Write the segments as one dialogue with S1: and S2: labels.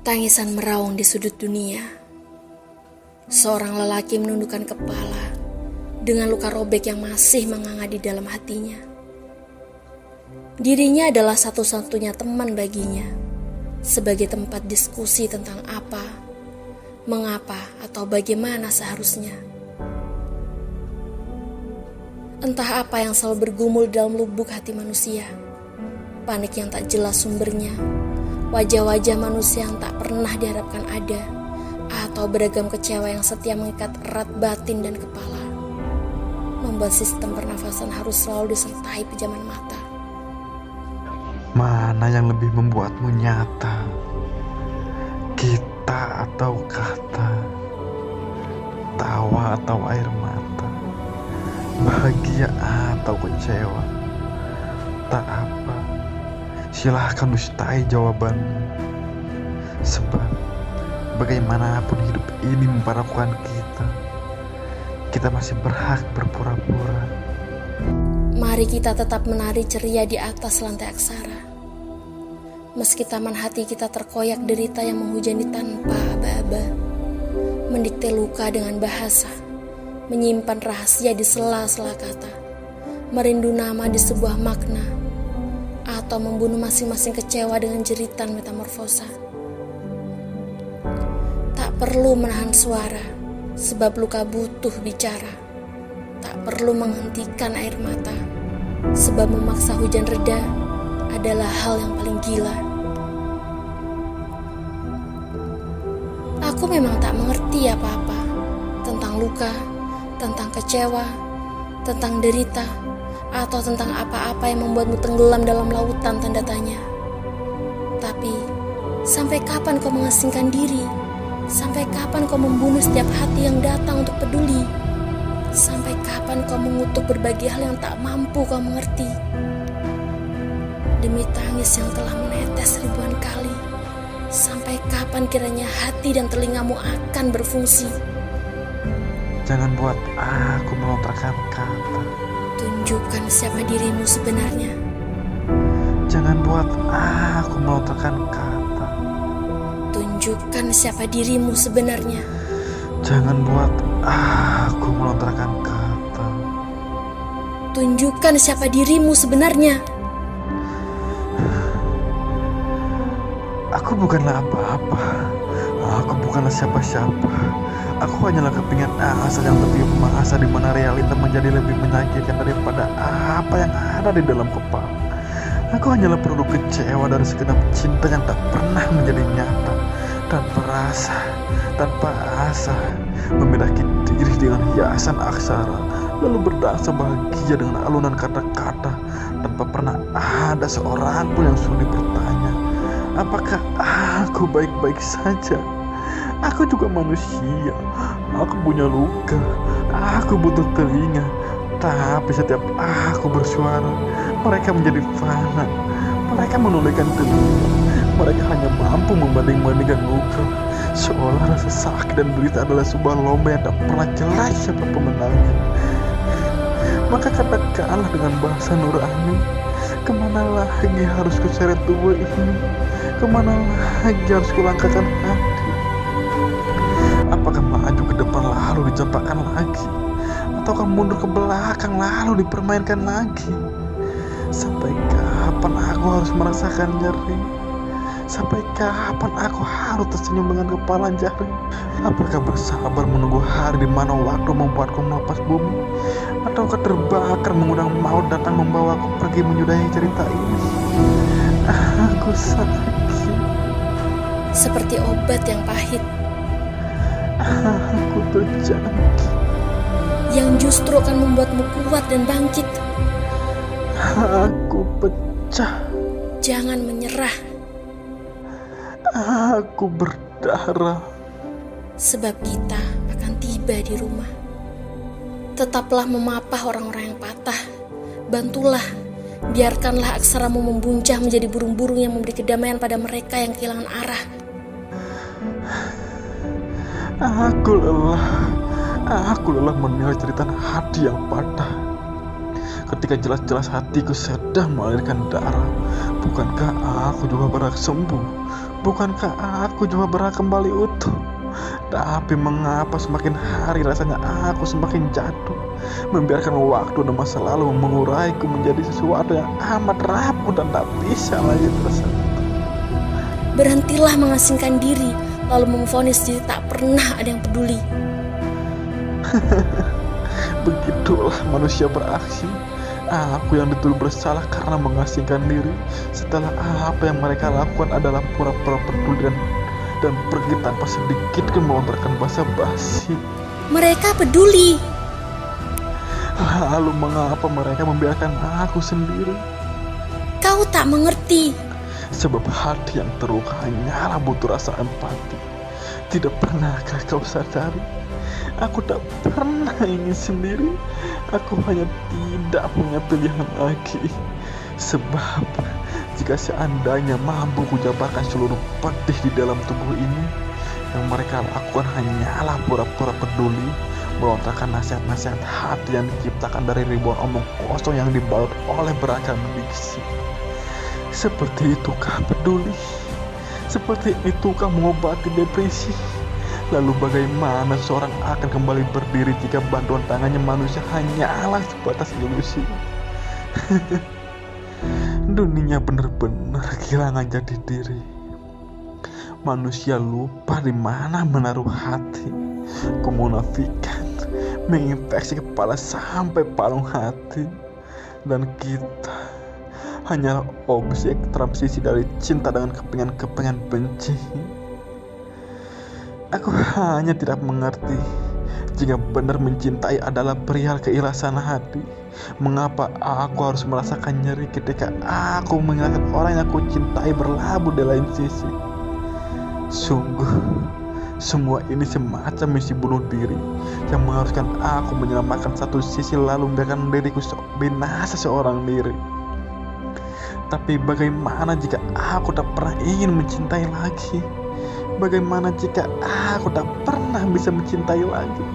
S1: Tangisan meraung di sudut dunia. Seorang lelaki menundukkan kepala dengan luka robek yang masih menganga di dalam hatinya. Dirinya adalah satu-satunya teman baginya, sebagai tempat diskusi tentang apa, mengapa, atau bagaimana seharusnya. Entah apa yang selalu bergumul dalam lubuk hati manusia. Panik yang tak jelas sumbernya, wajah-wajah manusia yang tak pernah diharapkan ada, atau beragam kecewa yang setia mengikat erat batin dan kepala, membuat sistem pernafasan harus selalu disertai pejaman mata.
S2: Mana yang lebih membuatmu nyata? Kita atau kata? Tawa atau air mata? Bahagia atau kecewa? Tak apa, silahkan dustai jawabanmu. Sebab bagaimanapun hidup ini memperlakukan kita masih berhak berpura-pura.
S1: Mari kita tetap menari ceria di atas lantai aksara. Meski taman hati kita terkoyak derita yang menghujani tanpa aba-aba, mendikte luka dengan bahasa, menyimpan rahasia di sela-sela kata, merindu nama di sebuah makna, atau membunuh masing-masing kecewa dengan jeritan metamorfosa. Tak perlu menahan suara, sebab luka butuh bicara. Tak perlu menghentikan air mata, sebab memaksa hujan reda adalah hal yang paling gila. Aku memang tak mengerti apa-apa tentang luka, tentang kecewa, tentang derita, atau tentang apa-apa yang membuatmu tenggelam dalam lautan tanda tanya. Tapi, sampai kapan kau mengasingkan diri? Sampai kapan kau membunuh setiap hati yang datang untuk peduli? Sampai kapan kau mengutuk berbagai hal yang tak mampu kau mengerti? Demi tangis yang telah menetes ribuan kali, sampai kapan kiranya hati dan telingamu akan berfungsi?
S2: Jangan buat aku melontarkan kata.
S1: Tunjukkan siapa dirimu sebenarnya.
S2: Jangan buat aku melontarkan kata.
S1: Tunjukkan siapa dirimu sebenarnya.
S2: Jangan buat aku melontarkan kata.
S1: Tunjukkan siapa dirimu sebenarnya.
S2: Aku bukanlah apa-apa. Aku bukanlah siapa-siapa. Aku hanyalah kepingan asal yang tertiup masa di mana realita menjadi lebih menyakitkan daripada apa yang ada di dalam kepala. Aku hanyalah produk kecewa dari segenap cinta yang tak pernah menjadi nyata, tanpa rasa, tanpa asa, memedaki diri dengan hiasan aksara, lalu berdansa bahagia dengan alunan kata-kata, tanpa pernah ada seorang pun yang sudi bertanya, apakah aku baik-baik saja? Aku juga manusia, aku punya luka, aku butuh telinga. Tapi setiap aku bersuara, mereka menjadi fana. Mereka menolehkan telinga. Mereka hanya mampu membanding-bandingkan luka, seolah rasa sakit dan derita adalah sebuah lomba yang tak pernah jelas siapa pemenangnya. Maka katakanlah dengan bahasa nurani, kemana lagi harus kuseret tubuh ini? Kemana lagi harus kulangkahkan hati? Apakah maju ke depan lalu dicampakkan lagi? Ataukah mundur ke belakang lalu dipermainkan lagi? Sampai kapan aku harus merasakan nyeri? Sampai kapan aku harus tersenyum dengan kepala jari? Apakah bersabar menunggu hari di mana waktu membuatku melepas bumi? Ataukah terbakar mengundang maut datang membawaku pergi menyudahi cerita ini? Aku sakit
S1: Seperti obat yang pahit,
S2: aku terjangkit,
S1: yang justru akan membuatmu kuat dan bangkit.
S2: aku pecah,
S1: Jangan menyerah,
S2: aku berdarah.
S1: sebab kita akan tiba di rumah. Tetaplah memapah orang-orang yang patah. Bantulah, biarkanlah aksaramu membuncah menjadi burung-burung yang memberi kedamaian pada mereka yang kehilangan arah.
S2: Aku lelah menilai cerita hati yang patah. Ketika jelas-jelas hatiku sedang mengalirkan darah, bukankah aku juga berhak sembuh? Bukankah aku juga berhak kembali utuh? Tapi mengapa semakin hari rasanya aku semakin jatuh, membiarkan waktu dan masa lalu menguraiku menjadi sesuatu yang amat rapuh dan tak bisa lagi tersentuh.
S1: Berhentilah mengasingkan diri, lalu memvonis diri tak pernah ada yang peduli.
S2: Begitulah manusia beraksi. Aku yang dituduh bersalah karena mengasingkan diri, setelah apa yang mereka lakukan adalah pura-pura peduli dan pergi tanpa sedikit pun melontarkan basa-basi.
S1: Mereka peduli.
S2: Lalu mengapa mereka membiarkan aku sendiri?
S1: Kau tak mengerti.
S2: Sebab hati yang terluka hanyalah butuh rasa empati. Tidak pernahkah kau sadari? Aku tak pernah ingin sendiri. Aku hanya tidak punya pilihan lagi. Sebab jika seandainya mampu kujabarkan seluruh pedih di dalam tubuh ini, yang mereka lakukan hanyalah pura-pura peduli, melontarkan nasihat-nasihat hati yang diciptakan dari ribuan omong kosong yang dibalut oleh beragam diksi. Seperti itukah peduli? Seperti itukah mengobati depresi? Lalu bagaimana seorang akan kembali berdiri jika bantuan tangannya manusia hanyalah sebatas ilusi? Dunia benar-benar kehilangan jati diri. Manusia lupa di mana menaruh hati. Kemunafikan menginfeksi kepala sampai palung hati. Dan kita hanyalah objek transisi dari cinta dengan kepengen benci. Aku hanya tidak mengerti, jika benar mencintai adalah perihal keikhlasan hati, mengapa aku harus merasakan nyeri ketika aku mengingatkan orang yang aku cintai berlabuh di lain sisi? Sungguh, semua ini semacam misi bunuh diri yang mengharuskan aku menyelamatkan satu sisi lalu membiarkan diriku binasa seorang diri. Tapi bagaimana jika aku tak pernah ingin mencintai lagi? Bagaimana jika aku tak pernah bisa mencintai lagi?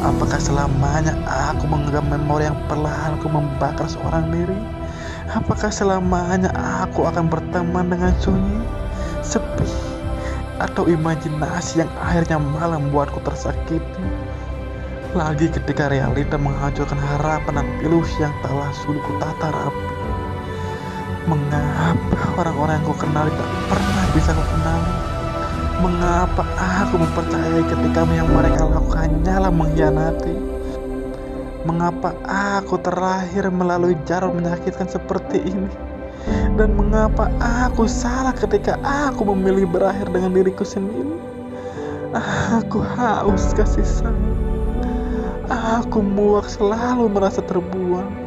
S2: Apakah selamanya aku mengenggam memori yang perlahan ku membakar seorang diri? Apakah selamanya aku akan berteman dengan sunyi, sepi, atau imajinasi yang akhirnya malah membuatku tersakiti? Lagi ketika realita menghancurkan harapan dan ilusi yang telah sulit ku tata rapi. Mengapa orang-orang yang ku kenali tak pernah bisa ku kenali? Mengapa aku mempercayai ketika yang mereka lakukan hanyalah mengkhianati? Mengapa aku terlahir melalui jarum menyakitkan seperti ini? Dan mengapa aku salah ketika aku memilih berakhir dengan diriku sendiri? Aku haus kasih sayang. Aku muak selalu merasa terbuang.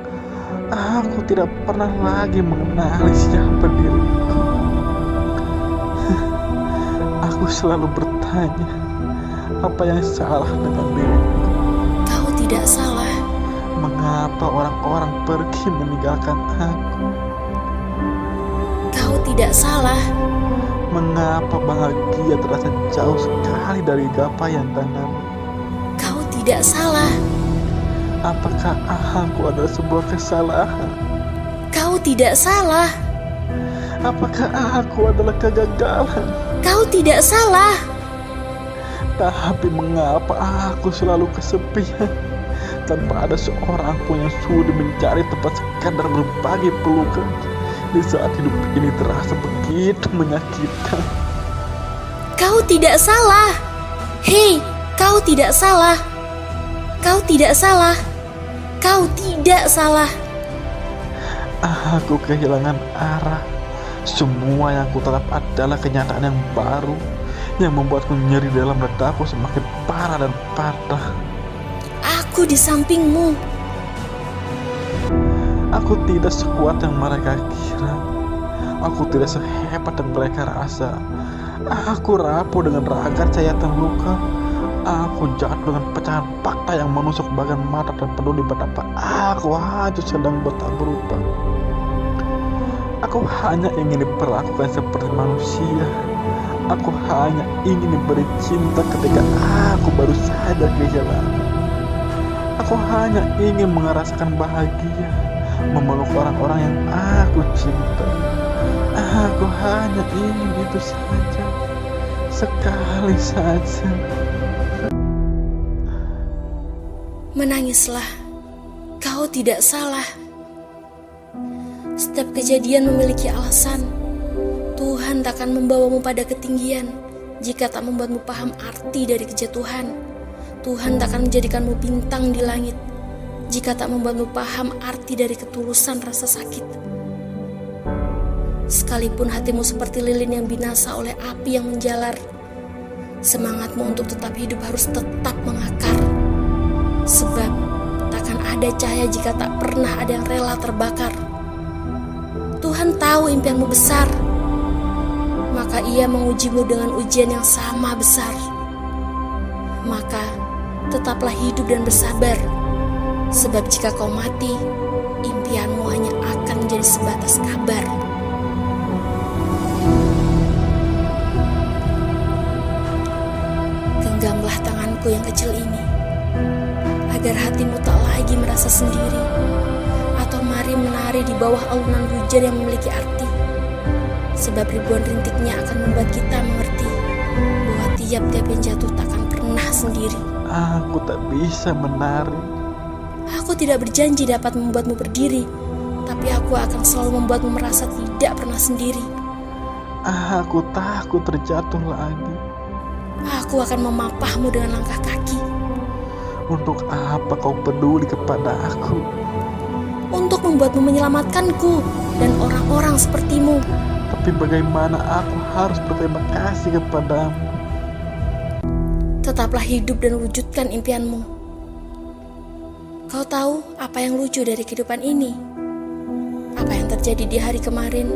S2: Aku tidak pernah lagi mengenali siapa diriku. Aku selalu bertanya, apa yang salah dengan diriku?
S1: Kau tidak salah.
S2: Mengapa orang-orang pergi meninggalkan aku?
S1: Kau tidak salah.
S2: Mengapa bahagia terasa jauh sekali dari gapaian tanganmu?
S1: Kau tidak salah.
S2: Apakah aku adalah sebuah kesalahan?
S1: Kau tidak salah.
S2: Apakah aku adalah kegagalan?
S1: Kau tidak salah.
S2: Tapi mengapa aku selalu kesepian, tanpa ada seorang pun yang sudi mencari tempat sekadar berbagi pelukan di saat hidup ini terasa begitu menyakitkan?
S1: Kau tidak salah. Hei, kau tidak salah. Kau tidak salah. Kau tidak salah.
S2: Aku kehilangan arah. Semua yang kutatap adalah kenyataan yang baru, yang membuatku nyeri dalam dadaku semakin parah dan patah.
S1: Aku di sampingmu.
S2: Aku tidak sekuat yang mereka kira. Aku tidak sehebat yang mereka rasa. Aku rapuh dengan raga cahaya luka. Aku jatuh dengan pecahan fakta yang menusuk bagian mata dan peduli betapa aku hanya sedang tak berubah. Aku hanya ingin diperlakukan seperti manusia. Aku hanya ingin diberi cinta ketika aku baru saja kehilangan. Aku hanya ingin merasakan bahagia, memeluk orang-orang yang aku cinta. Aku hanya hanya ingin itu saja, sekali saja.
S1: Menangislah, kau tidak salah. Setiap kejadian memiliki alasan. Tuhan takkan membawamu pada ketinggian jika tak membuatmu paham arti dari kejatuhan. Tuhan takkan menjadikanmu bintang di langit jika tak membuatmu paham arti dari ketulusan rasa sakit. Sekalipun hatimu seperti lilin yang binasa oleh api yang menjalar, semangatmu untuk tetap hidup harus tetap mengakar. Sebab takkan ada cahaya jika tak pernah ada yang rela terbakar. Tuhan tahu impianmu besar, maka Ia mengujimu dengan ujian yang sama besar. Maka tetaplah hidup dan bersabar, sebab jika kau mati, impianmu hanya akan menjadi sebatas kabar. Genggamlah tanganku yang kecil ini, agar hatimu tak lagi merasa sendiri, atau mari menari di bawah alunan hujan yang memiliki arti. Sebab ribuan rintiknya akan membuat kita mengerti bahwa tiap-tiap yang jatuh takkan pernah sendiri.
S2: Aku tak bisa menari.
S1: Aku tidak berjanji dapat membuatmu berdiri, tapi aku akan selalu membuatmu merasa tidak pernah sendiri.
S2: Aku takut terjatuh lagi.
S1: Aku akan memapahmu dengan langkah kaki.
S2: Untuk apa kau peduli kepada aku?
S1: Untuk membuatmu menyelamatkanku dan orang-orang sepertimu.
S2: Tapi bagaimana aku harus berterima kasih kepadamu?
S1: Tetaplah hidup dan wujudkan impianmu. Kau tahu apa yang lucu dari kehidupan ini? Apa yang terjadi di hari kemarin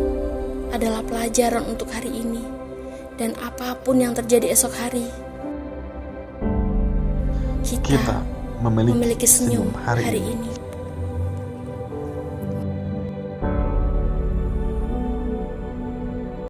S1: adalah pelajaran untuk hari ini. Dan apapun yang terjadi esok hari, kita memiliki senyum hari ini.